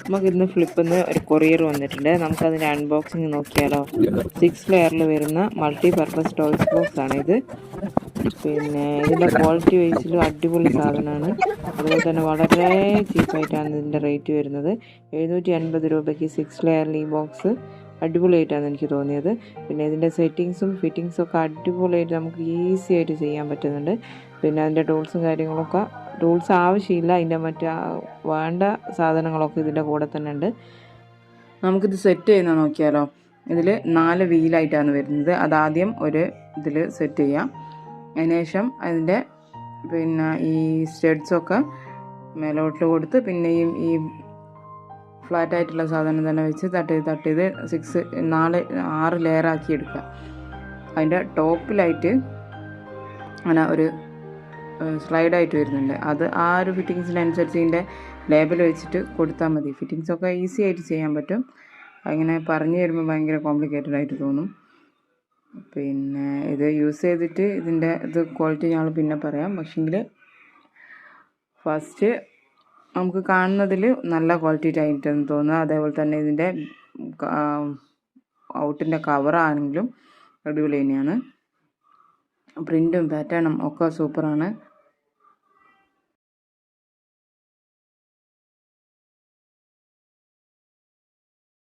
നമുക്കിന്ന് ഫ്ലിപ്പിൽ നിന്ന് ഒരു കൊറിയർ വന്നിട്ടുണ്ട്. നമുക്കതിൻ്റെ അൺബോക്സിങ് നോക്കിയാലോ. 6 ലെയറിൽ വരുന്ന മൾട്ടി പർപ്പസ് ടോയ്സ് ബോക്സ് ആണ് ഇത്. പിന്നെ ഇതിൻ്റെ ക്വാളിറ്റി വൈസിലും അടിപൊളി സാധനമാണ്. അതുപോലെ തന്നെ വളരെ ചീപ്പായിട്ടാണ് ഇതിൻ്റെ റേറ്റ് വരുന്നത്. 750 രൂപയ്ക്ക് 6 ലെയറിൽ ഈ ബോക്സ് അടിപൊളിയായിട്ടാണ് എനിക്ക് തോന്നിയത്. പിന്നെ ഇതിൻ്റെ സെറ്റിങ്സും ഫിറ്റിങ്സും ഒക്കെ അടിപൊളിയായിട്ട് നമുക്ക് ഈസി ആയിട്ട് ചെയ്യാൻ പറ്റുന്നുണ്ട്. പിന്നെ അതിൻ്റെ ടൂൾസും കാര്യങ്ങളൊക്കെ ടൂൾസ് ആവശ്യമില്ല, അതിൻ്റെ വേണ്ട സാധനങ്ങളൊക്കെ ഇതിൻ്റെ കൂടെ തന്നെ ഉണ്ട്. നമുക്കിത് സെറ്റ് ചെയ്യുന്നത് നോക്കിയാലോ. ഇതിൽ 4 വീലായിട്ടാണ് വരുന്നത്. അതാദ്യം ഒരു ഇതിൽ സെറ്റ് ചെയ്യാം. അതിനുശേഷം അതിൻ്റെ പിന്നെ ഈ സ്റ്റഡ്സൊക്കെ മേലോട്ട് കൊടുത്ത് പിന്നെയും ഈ ഫ്ലാറ്റായിട്ടുള്ള സാധനം തന്നെ വെച്ച് തട്ട് ചെയ്ത് 6 ലെയറാക്കി എടുക്കുക. അതിൻ്റെ ടോപ്പിലായിട്ട് അങ്ങനെ ഒരു സ്ലൈഡായിട്ട് വരുന്നുണ്ട്. അത് ആ ഒരു ഫിറ്റിങ്സിനനുസരിച്ച് ഇതിൻ്റെ ലേബൽ വെച്ചിട്ട് കൊടുത്താൽ മതി. ഫിറ്റിങ്സൊക്കെ ഈസി ആയിട്ട് ചെയ്യാൻ പറ്റും. അങ്ങനെ പറഞ്ഞു തരുമ്പോൾ ഭയങ്കര കോംപ്ലിക്കേറ്റഡ് ആയിട്ട് തോന്നും. പിന്നെ ഇത് യൂസ് ചെയ്തിട്ട് ഇതിൻ്റെ ക്വാളിറ്റി ഞങ്ങൾ പിന്നെ പറയാം. പക്ഷേങ്കിൽ ഫസ്റ്റ് നമുക്ക് കാണുന്നതിൽ നല്ല ക്വാളിറ്റി ആയിട്ടെന്ന് തോന്നുക. അതേപോലെ തന്നെ ഇതിൻ്റെ ഔട്ടിൻ്റെ കവറാണെങ്കിലും അടിപൊളി തന്നെയാണ്. പ്രിൻറ്റും പാറ്റേണും ഒക്കെ സൂപ്പറാണ്.